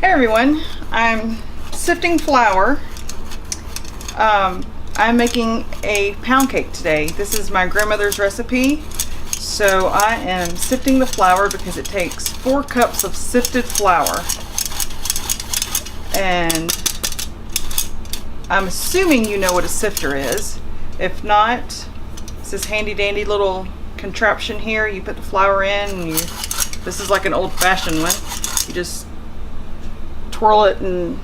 Hey everyone, I'm sifting flour. I'm making a pound cake today. This is my grandmother's recipe. So I am sifting the flour because it takes 4 cups of sifted flour. And I'm assuming you know what a sifter is. If not, it's this handy dandy little contraption here. You put the flour in and this is like an old-fashioned one. You just twirl it and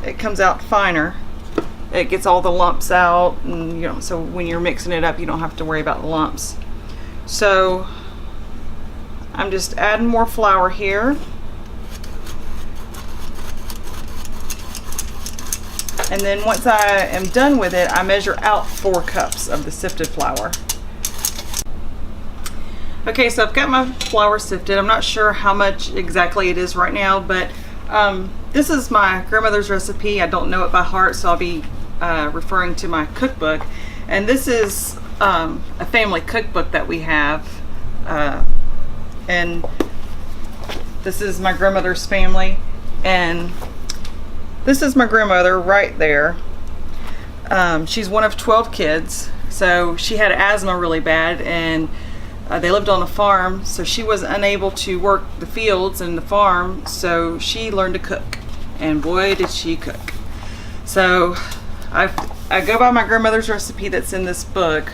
it comes out finer. It gets all the lumps out, and so when you're mixing it up you don't have to worry about the lumps. So I'm just adding more flour here, and then once I am done with it I measure out 4 cups of the sifted flour. Okay, so I've got my flour sifted. I'm not sure how much exactly it is right now, but this is my grandmother's recipe. I don't know it by heart, so I'll be referring to my cookbook. And this is a family cookbook that we have. And this is my grandmother's family. And this is my grandmother right there. She's one of 12 kids. So she had asthma really bad, and they lived on a farm, so she was unable to work the fields and the farm, so she learned to cook, and boy did she cook. So I go by my grandmother's recipe that's in this book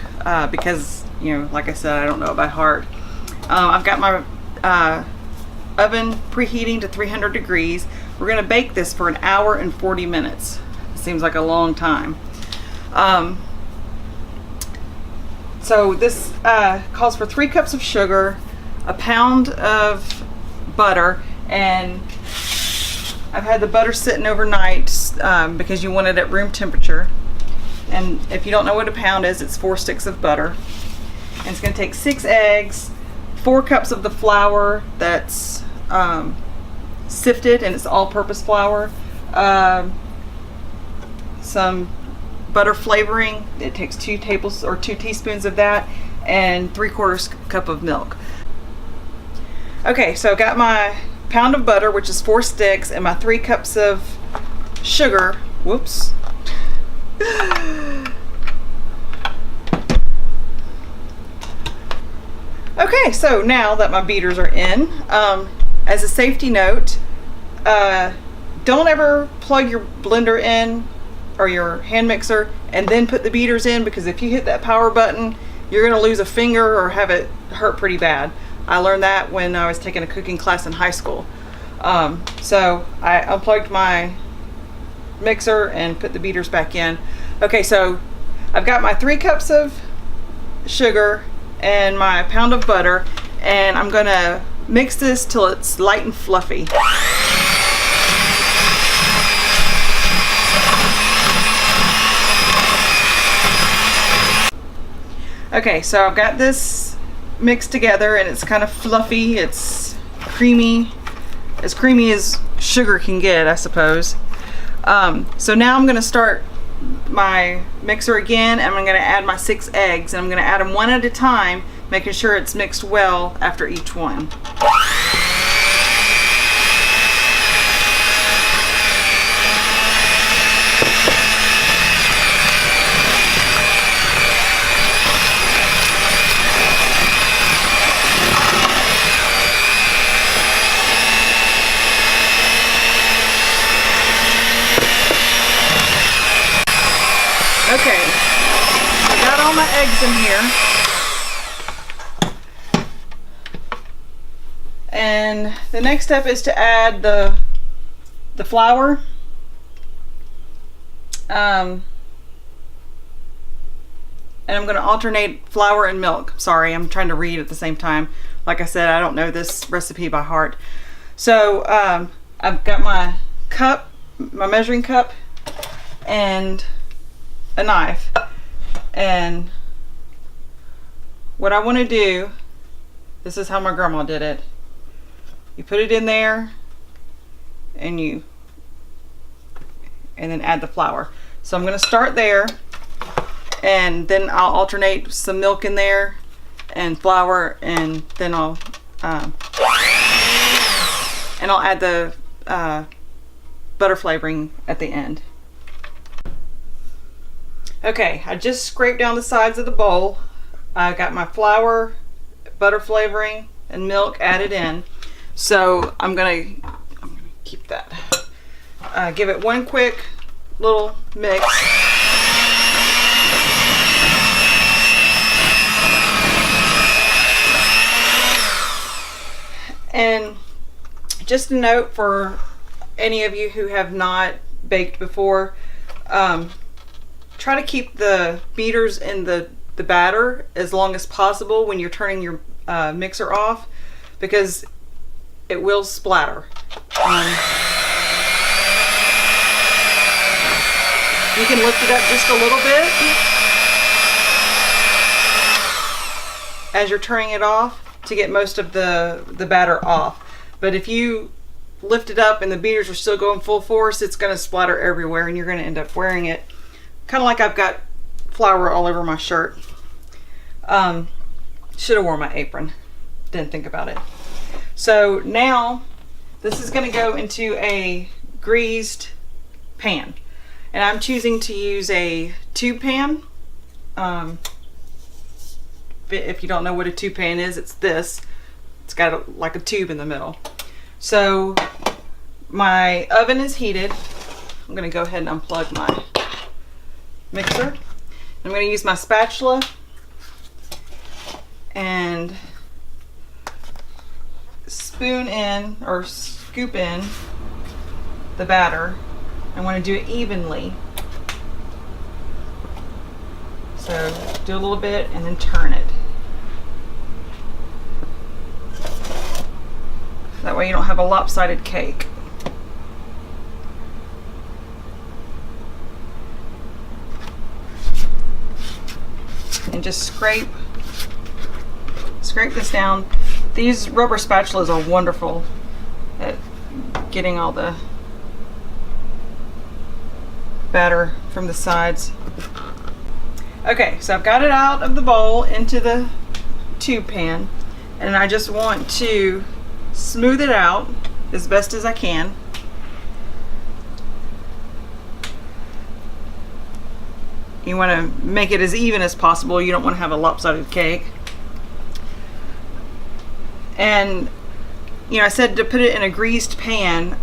because, like I said, I don't know it by heart. I've got my oven preheating to 300 degrees. We're going to bake this for 1 hour and 40 minutes. It seems like a long time. So this calls for 3 cups of sugar, 1 pound of butter, and I've had the butter sitting overnight because you want it at room temperature. And if you don't know what a pound is, it's 4 sticks of butter. And it's going to take 6 eggs, 4 cups of the flour that's sifted, and it's all-purpose flour, some butter flavoring. It takes 2 teaspoons of that, and 3/4 cup of milk. Okay, so I've got my pound of butter, which is 4 sticks, and my 3 cups of sugar. Whoops. Okay, so now that my beaters are in, as a safety note, don't ever plug your blender in or your hand mixer and then put the beaters in, because if you hit that power button you're going to lose a finger or have it hurt pretty bad. I learned that when I was taking a cooking class in high school. So I unplugged my mixer and put the beaters back in. Okay, so I've got my 3 cups of sugar and my pound of butter, and I'm going to mix this till it's light and fluffy. Okay, so I've got this mixed together and it's kind of fluffy. It's creamy as sugar can get, I suppose. So now I'm going to start my mixer again, and I'm going to add my 6 eggs, and I'm going to add them one at a time, making sure it's mixed well after each one. Okay, I got all my eggs in here, and the next step is to add the flour. And I'm going to alternate flour and milk. Sorry, I'm trying to read at the same time. Like I said, I don't know this recipe by heart. So I've got my cup, my measuring cup, and a knife, and what I want to do, this is how my grandma did it. You put it in there and then add the flour. So I'm going to start there, and then I'll alternate some milk in there and flour, and then I'll and I'll add the butter flavoring at the end. Okay, I just scraped down the sides of the bowl. I got my flour, butter flavoring, and milk added in. So I'm gonna keep that. Give it one quick little mix. And just a note for any of you who have not baked before, try to keep the beaters in the batter as long as possible when you're turning your mixer off, because it will splatter. You can lift it up just a little bit as you're turning it off to get most of the batter off. But if you lift it up and the beaters are still going full force, it's going to splatter everywhere and you're going to end up wearing it. Kind of like I've got flour all over my shirt. Should have worn my apron. Didn't think about it. So now this is going to go into a greased pan. And I'm choosing to use a tube pan. If you don't know what a tube pan is, it's this. It's got like a tube in the middle. So my oven is heated. I'm going to go ahead and unplug my mixer. I'm going to use my spatula and spoon in or scoop in the batter. I want to do it evenly. So do a little bit and then turn it. That way you don't have a lopsided cake. And just scrape this down. These rubber spatulas are wonderful at getting all the batter from the sides. Okay, so I've got it out of the bowl into the tube pan, and I just want to smooth it out as best as I can. You want to make it as even as possible. You don't want to have a lopsided cake. And you know, I said to put it in a greased pan.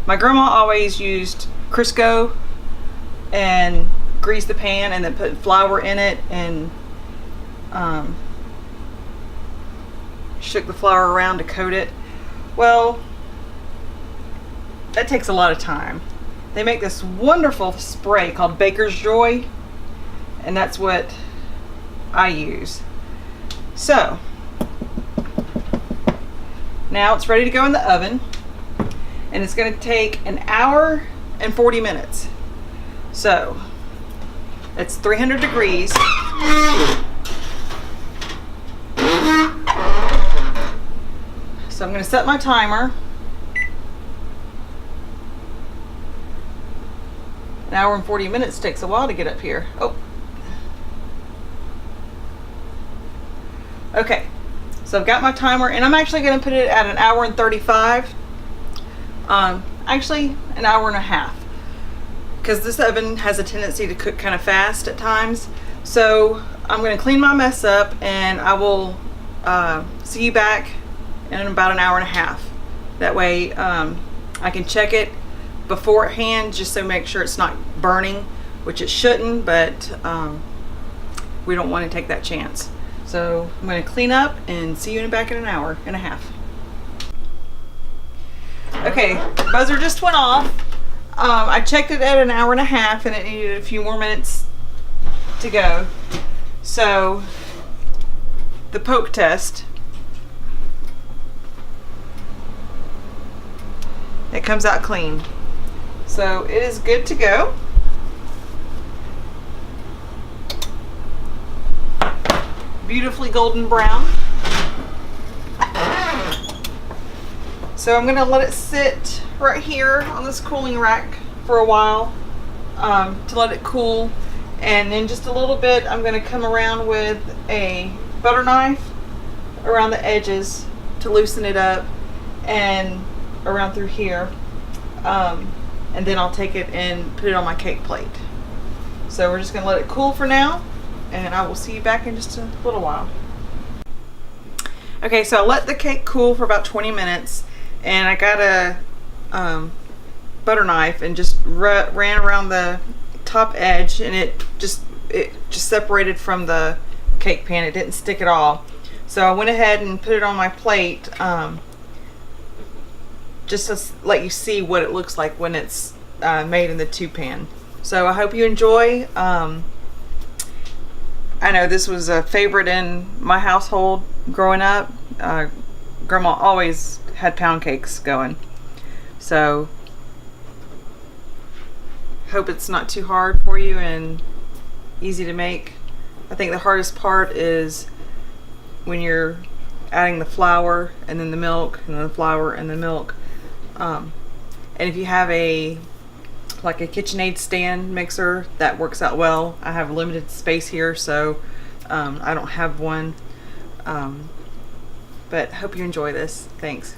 My grandma always used Crisco and grease the pan and then put flour in it and shook the flour around to coat it. Well, that takes a lot of time. They make this wonderful spray called Baker's Joy, and that's what I use. So now it's ready to go in the oven, and it's going to take 1 hour and 40 minutes. So it's 300 degrees. So I'm going to set my timer. 1 hour and 40 minutes takes a while to get up here. Oh. Okay. So I've got my timer, and I'm actually going to put it at 1 hour and 35. Actually, 1 hour and a half. Because this oven has a tendency to cook kind of fast at times. So I'm going to clean my mess up, and I will see you back in about 1 hour and a half. That way I can check it beforehand just to make sure it's not burning, which it shouldn't, but we don't want to take that chance. So I'm going to clean up and see you back in 1 hour and a half. Okay, buzzer just went off. I checked it at 1 hour and a half, and it needed a few more minutes to go. So the poke test, it comes out clean. So it is good to go. Beautifully golden brown. So I'm going to let it sit right here on this cooling rack for a while to let it cool. And in just a little bit, I'm going to come around with a butter knife around the edges to loosen it up and around through here. And then I'll take it and put it on my cake plate. So we're just gonna let it cool for now, and I will see you back in just a little while. Okay, so I let the cake cool for about 20 minutes, and I got a butter knife and just ran around the top edge, and it just separated from the cake pan. It didn't stick at all. So I went ahead and put it on my plate, just to let you see what it looks like when it's made in the 2-pan. So I hope you enjoy. I know this was a favorite in my household growing up. Grandma always had pound cakes going. So hope it's not too hard for you and easy to make. I think the hardest part is when you're adding the flour and then the milk and then the flour and the milk. And if you have like a KitchenAid stand mixer, that works out well. I have limited space here, so I don't have one. But hope you enjoy this. Thanks.